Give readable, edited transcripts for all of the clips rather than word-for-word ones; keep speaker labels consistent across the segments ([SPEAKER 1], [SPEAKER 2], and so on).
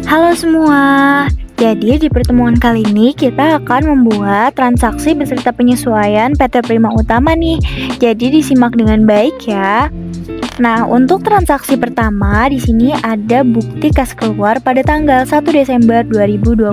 [SPEAKER 1] Halo semua, jadi di pertemuan kali ini kita akan membuat transaksi beserta penyesuaian PT Prima Utama nih. Jadi disimak dengan baik ya. Nah, untuk transaksi pertama di sini ada bukti kas keluar pada tanggal 1 Desember 2021.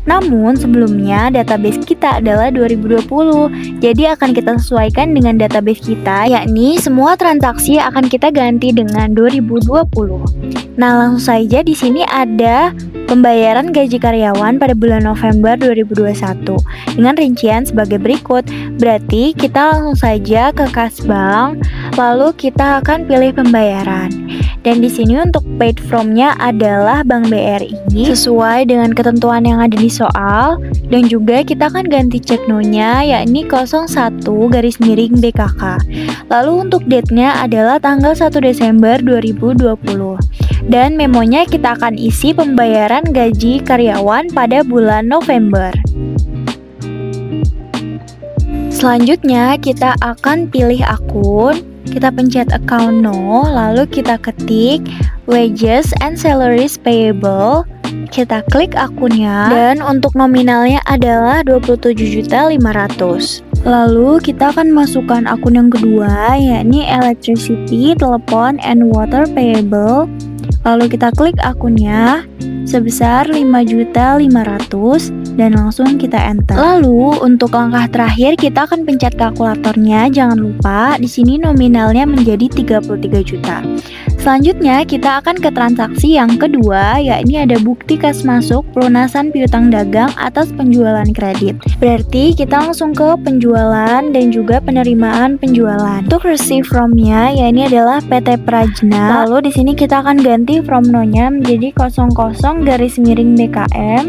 [SPEAKER 1] Namun sebelumnya database kita adalah 2020. Jadi akan kita sesuaikan dengan database kita, yakni semua transaksi akan kita ganti dengan 2020. Nah, langsung saja di sini ada pembayaran gaji karyawan pada bulan November 2021 dengan rincian sebagai berikut. Berarti kita langsung saja ke kas bank, lalu kita akan pilih pembayaran. Dan di sini untuk paid from-nya adalah Bank BRI sesuai dengan ketentuan yang ada di soal, dan juga kita akan ganti cek no-nya yakni 01-BKK. Lalu untuk date-nya adalah tanggal 1 Desember 2020. Dan memonya kita akan isi pembayaran gaji karyawan pada bulan November. Selanjutnya kita akan pilih akun, kita pencet account no, lalu kita ketik wages and salaries payable, kita klik akunnya, dan untuk nominalnya adalah 27.500.000. Lalu kita akan masukkan akun yang kedua, yakni electricity, telepon, and water payable. Lalu kita klik akunnya sebesar 5.500.000 dan langsung kita enter. Lalu untuk langkah terakhir kita akan pencet kalkulatornya. Jangan lupa di sini nominalnya menjadi 33 juta. Selanjutnya kita akan ke transaksi yang kedua, yakni ada bukti kas masuk pelunasan piutang dagang atas penjualan kredit. Berarti kita langsung ke penjualan dan juga penerimaan penjualan. Untuk receive from-nya yakni adalah PT Prajna. Lalu di sini kita akan ganti from no-nya menjadi 00-BKM,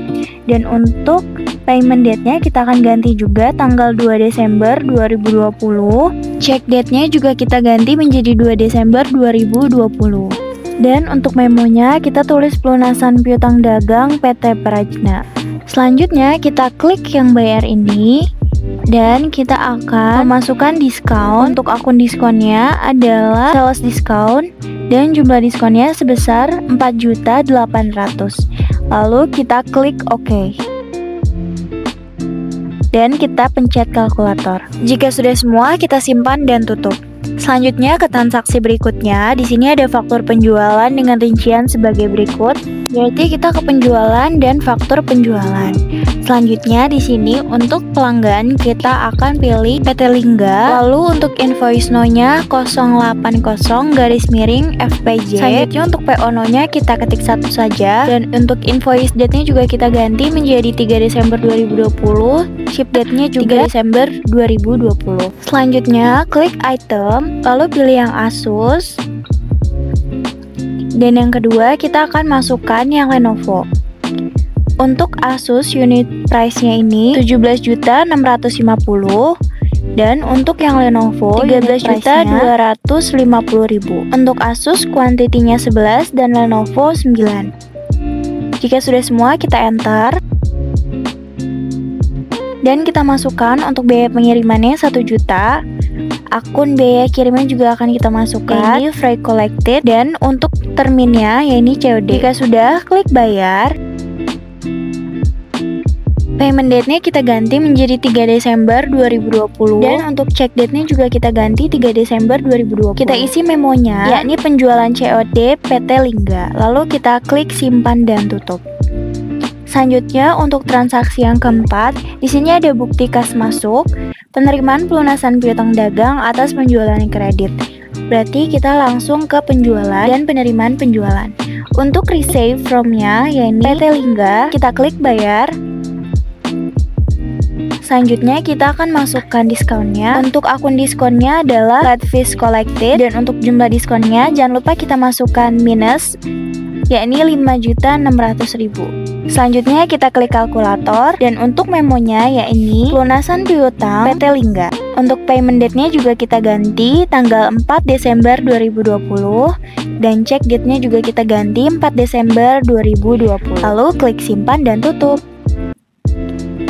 [SPEAKER 1] dan untuk payment date-nya kita akan ganti juga tanggal 2 Desember 2020. Check date-nya juga kita ganti menjadi 2 Desember 2020. Dan untuk memonya kita tulis pelunasan piutang dagang PT Prajna. Selanjutnya kita klik yang bayar ini, dan kita akan memasukkan diskon. Untuk akun diskonnya adalah sales discount, dan jumlah diskonnya sebesar 4.800.000. Lalu kita klik OK. Dan kita pencet kalkulator. Jika sudah semua, kita simpan dan tutup. Selanjutnya ke transaksi berikutnya. Di sini ada faktur penjualan dengan rincian sebagai berikut. Berarti kita ke penjualan dan faktur penjualan. Selanjutnya di sini untuk pelanggan kita akan pilih PT Lingga. Lalu untuk invoice no-nya 080-FPJ. Selanjutnya untuk PO no-nya kita ketik 1 saja. Dan untuk invoice date-nya juga kita ganti menjadi 3 Desember 2020. Ship date-nya juga 3 Desember 2020. Selanjutnya klik item, lalu pilih yang Asus. Dan yang kedua kita akan masukkan yang Lenovo. Untuk Asus unit price-nya ini 17.650.000, dan untuk yang Lenovo 13.250.000. Untuk Asus kuantitinya 11 dan Lenovo 9. Jika sudah semua kita enter. Dan kita masukkan untuk biaya pengirimannya 1 juta. Akun biaya kirimnya juga akan kita masukkan, ini freight collected, dan untuk terminnya yakni COD. Jika sudah, klik bayar. Payment date-nya kita ganti menjadi 3 Desember 2020, dan untuk check date-nya juga kita ganti 3 Desember 2020. Kita isi memonya, yakni penjualan COD PT Lingga. Lalu kita klik simpan dan tutup. Selanjutnya untuk transaksi yang keempat, di sini ada bukti kas masuk, penerimaan pelunasan piutang dagang atas penjualan kredit. Berarti kita langsung ke penjualan dan penerimaan penjualan. Untuk receive from-nya yakni PT Lingga, kita klik bayar. Selanjutnya kita akan masukkan diskonnya. Untuk akun diskonnya adalah flat fees collected, dan untuk jumlah diskonnya jangan lupa kita masukkan minus, yakni 5.600.000. Selanjutnya kita klik kalkulator, dan untuk memonya yakni pelunasan piutang PT Lingga. Untuk payment date-nya juga kita ganti tanggal 4 Desember 2020, dan check date-nya juga kita ganti 4 Desember 2020. Lalu klik simpan dan tutup.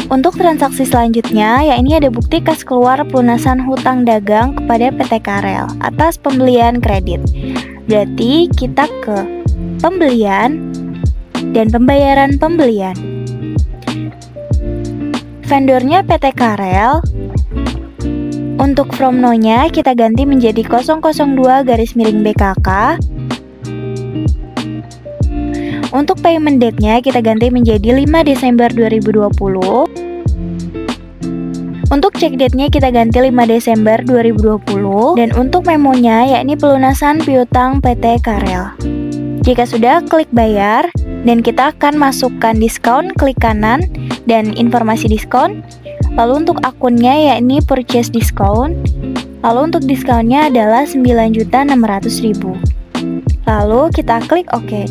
[SPEAKER 1] Untuk transaksi selanjutnya, yakni ada bukti kas keluar pelunasan hutang dagang kepada PT Karel atas pembelian kredit. Berarti kita ke pembelian, dan pembayaran pembelian. Vendornya PT Karel. Untuk from no-nya kita ganti menjadi 002-BKK. Untuk payment date-nya kita ganti menjadi 5 Desember 2020. Untuk check date-nya kita ganti 5 Desember 2020. Dan untuk memonya yakni pelunasan piutang PT Karel. Jika sudah, klik bayar dan kita akan masukkan diskon, klik kanan dan informasi diskon. Lalu untuk akunnya yakni purchase discount. Lalu untuk diskonnya adalah 9.600.000. Lalu kita klik OK.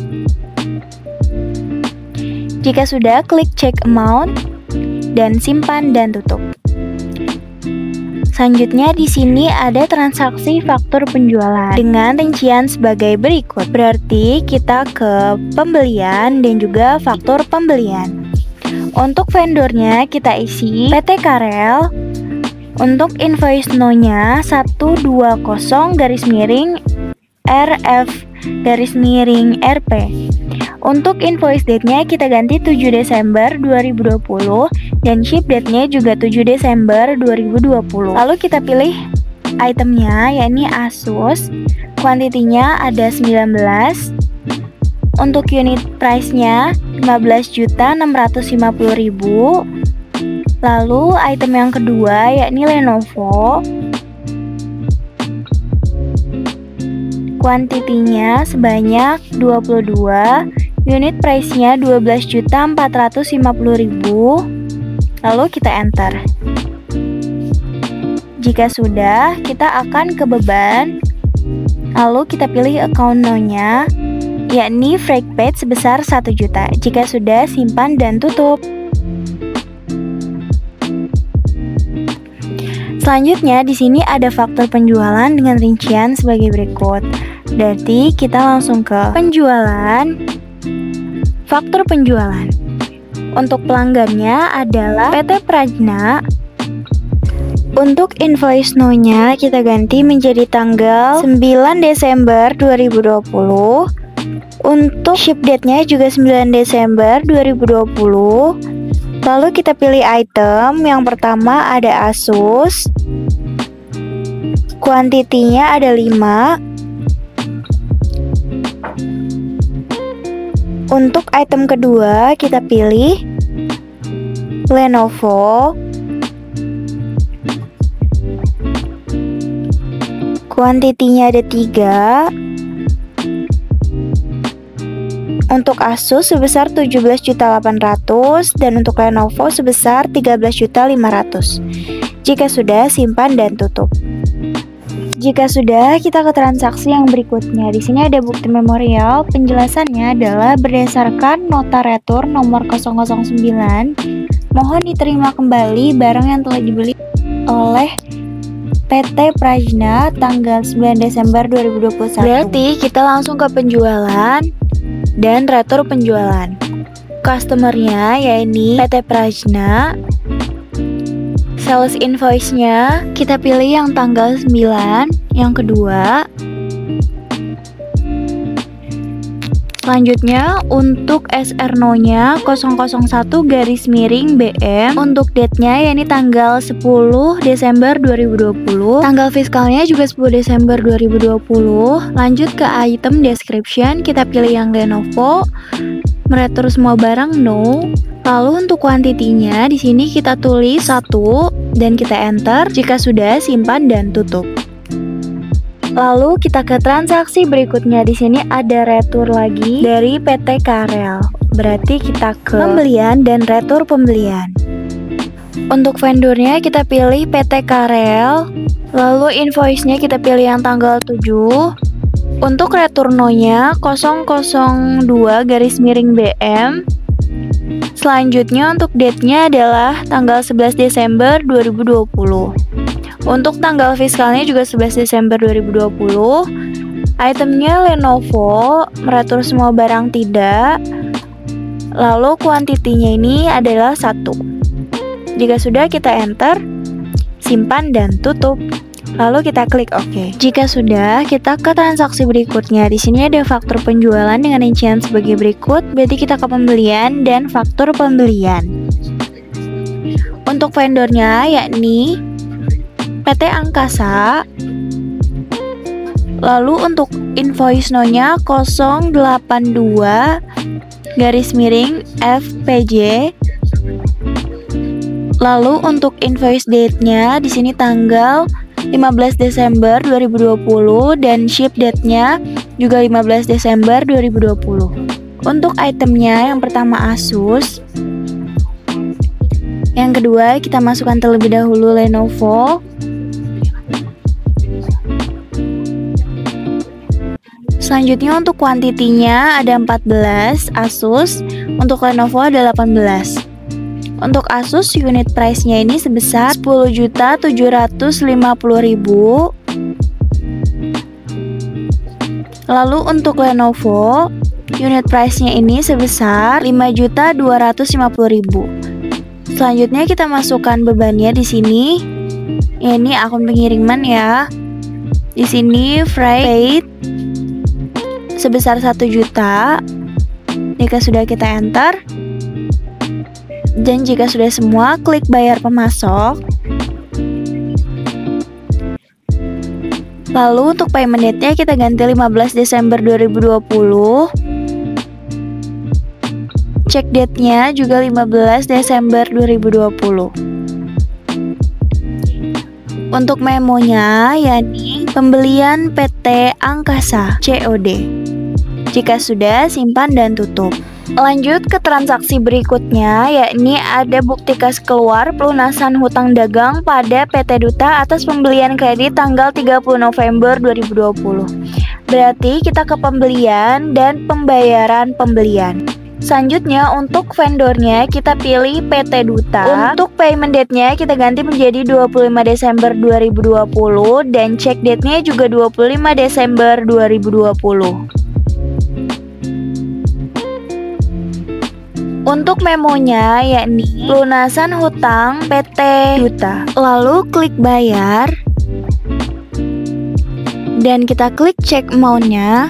[SPEAKER 1] Jika sudah, klik check amount dan simpan dan tutup. Selanjutnya di sini ada transaksi faktur penjualan dengan rincian sebagai berikut. Berarti kita ke pembelian dan juga faktur pembelian. Untuk vendornya kita isi PT Karel. Untuk invoice no-nya 120-RF-RP. Untuk invoice date-nya kita ganti 7 Desember 2020 dan ship date-nya juga 7 Desember 2020. Lalu kita pilih itemnya yakni Asus. Kuantitinya ada 19. Untuk unit price-nya 15.650.000. Lalu item yang kedua yakni Lenovo. Kuantitinya sebanyak 22. Unit price-nya 12.450.000. Lalu kita enter. Jika sudah, kita akan ke beban. Lalu kita pilih account no-nya, yakni freight paid sebesar 1 juta. Jika sudah, simpan dan tutup. Selanjutnya di sini ada faktur penjualan dengan rincian sebagai berikut. Berarti kita langsung ke penjualan. Faktur penjualan. Untuk pelanggannya adalah PT Prajna. Untuk invoice no-nya kita ganti menjadi tanggal 9 Desember 2020. Untuk ship date-nya juga 9 Desember 2020. Lalu kita pilih item. Yang pertama ada Asus. Kuantitinya ada 5. Untuk item kedua kita pilih Lenovo. Kuantitinya ada 3. Untuk Asus sebesar 17.800.000 dan untuk Lenovo sebesar 13.500.000. Jika sudah, simpan dan tutup. Jika sudah, kita ke transaksi yang berikutnya. Di sini ada bukti memorial. Penjelasannya adalah berdasarkan nota retur nomor 009. Mohon diterima kembali barang yang telah dibeli oleh PT Prajna tanggal 9 Desember 2021. Berarti kita langsung ke penjualan dan retur penjualan. Customernya yakni PT Prajna. Sales invoice-nya kita pilih yang tanggal 9, yang kedua. Selanjutnya untuk SR no-nya 001-BM. Untuk date-nya yakni tanggal 10 Desember 2020. Tanggal fiskalnya juga 10 Desember 2020. Lanjut ke item description, kita pilih yang Lenovo. Meretur semua barang no. Lalu untuk kuantitinya di sini kita tulis 1 dan kita enter. Jika sudah, simpan dan tutup. Lalu kita ke transaksi berikutnya. Di sini ada retur lagi dari PT Karel. Berarti kita ke pembelian dan retur pembelian. Untuk vendornya kita pilih PT Karel. Lalu invoice-nya kita pilih yang tanggal 7. Untuk retur no-nya 002-BM. Selanjutnya untuk date-nya adalah tanggal 11 Desember 2020. Untuk tanggal fiskalnya juga 11 Desember 2020. Itemnya Lenovo, meretur semua barang tidak. Lalu kuantitinya ini adalah 1. Jika sudah, kita enter, simpan dan tutup. Lalu kita klik OK. Jika sudah, kita ke transaksi berikutnya. Di sini ada faktur penjualan dengan rincian sebagai berikut. Berarti kita ke pembelian dan faktur pembelian. Untuk vendornya yakni PT Angkasa. Lalu untuk invoice no-nya 082-FPJ. Lalu untuk invoice date-nya di sini tanggal 15 Desember 2020 dan ship date-nya juga 15 Desember 2020. Untuk itemnya yang pertama Asus. Yang kedua kita masukkan terlebih dahulu Lenovo. Selanjutnya untuk kuantitinya ada 14 Asus, untuk Lenovo ada 18. Untuk Asus unit price-nya ini sebesar 10.750.000. Lalu untuk Lenovo unit price-nya ini sebesar 5.250.000. Selanjutnya kita masukkan bebannya di sini. Ini akun pengiriman ya. Di sini freight paid sebesar 1 juta. Jika sudah kita enter. Dan jika sudah semua, klik bayar pemasok. Lalu untuk payment date-nya kita ganti 15 Desember 2020. Check date-nya juga 15 Desember 2020. Untuk memonya yakni pembelian PT Angkasa COD. Jika sudah, simpan dan tutup. Lanjut ke transaksi berikutnya, yakni ada bukti kas keluar pelunasan hutang dagang pada PT Duta atas pembelian kredit tanggal 30 November 2020. Berarti kita ke pembelian dan pembayaran pembelian. Selanjutnya untuk vendornya kita pilih PT Duta. Untuk payment date-nya kita ganti menjadi 25 Desember 2020 dan check date-nya juga 25 Desember 2020. Untuk memonya yakni pelunasan hutang PT Duta. Lalu klik bayar dan kita klik cek amount-nya.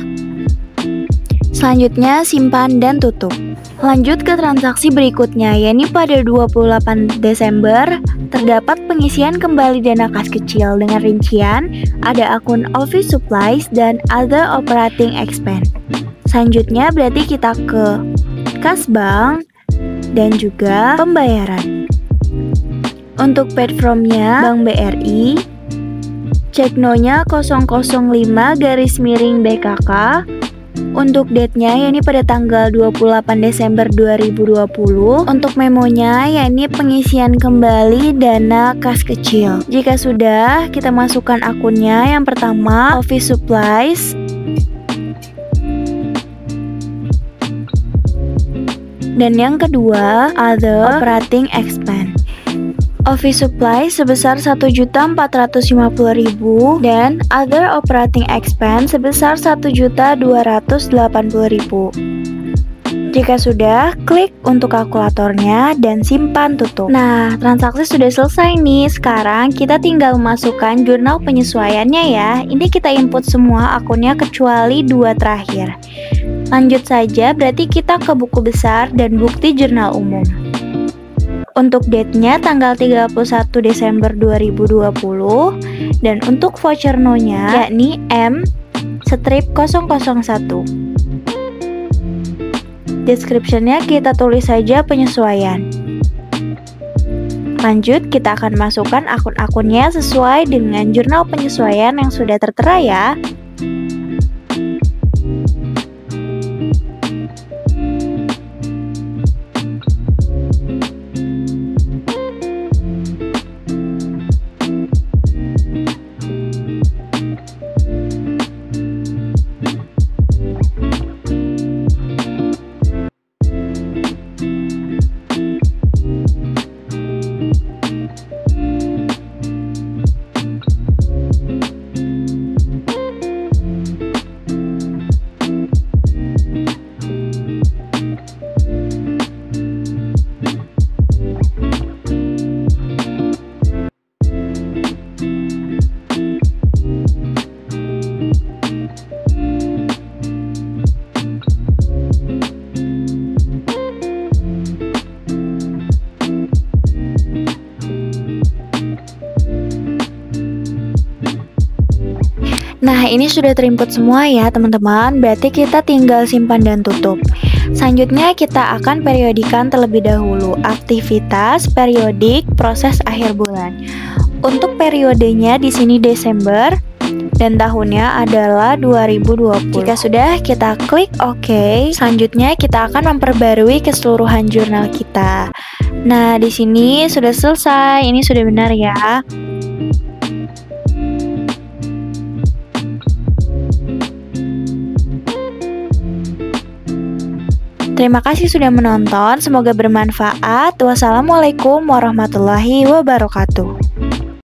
[SPEAKER 1] Selanjutnya simpan dan tutup. Lanjut ke transaksi berikutnya, yakni pada 28 Desember terdapat pengisian kembali dana kas kecil dengan rincian ada akun office supplies dan other operating expense. Selanjutnya berarti kita ke kas bank dan juga pembayaran. Untuk paid from-nya Bank BRI, cek no-nya 005-BKK. Untuk date-nya yakni pada tanggal 28 Desember 2020. Untuk memonya yakni pengisian kembali dana kas kecil. Jika sudah, kita masukkan akunnya. Yang pertama office supplies, dan yang kedua other operating expense. Office supply sebesar 1.450.000 dan other operating expense sebesar 1.280.000. Jika sudah, klik untuk kalkulatornya dan simpan tutup. Nah, transaksi sudah selesai nih. Sekarang kita tinggal memasukkan jurnal penyesuaiannya ya. Ini kita input semua akunnya kecuali 2 terakhir. Lanjut saja, berarti kita ke buku besar dan bukti jurnal umum. Untuk date-nya tanggal 31 Desember 2020 dan untuk voucher no-nya yakni M-001. Description-nya kita tulis saja penyesuaian. Lanjut, kita akan masukkan akun-akunnya sesuai dengan jurnal penyesuaian yang sudah tertera ya. Nah, ini sudah terinput semua ya teman-teman, berarti kita tinggal simpan dan tutup. Selanjutnya kita akan periodikan terlebih dahulu aktivitas, periodik, proses akhir bulan. Untuk periodenya di sini Desember dan tahunnya adalah 2020. Jika sudah, kita klik OK. Selanjutnya kita akan memperbarui keseluruhan jurnal kita. Nah, di sini sudah selesai. Ini sudah benar ya. Terima kasih sudah menonton, semoga bermanfaat. Wassalamualaikum warahmatullahi wabarakatuh.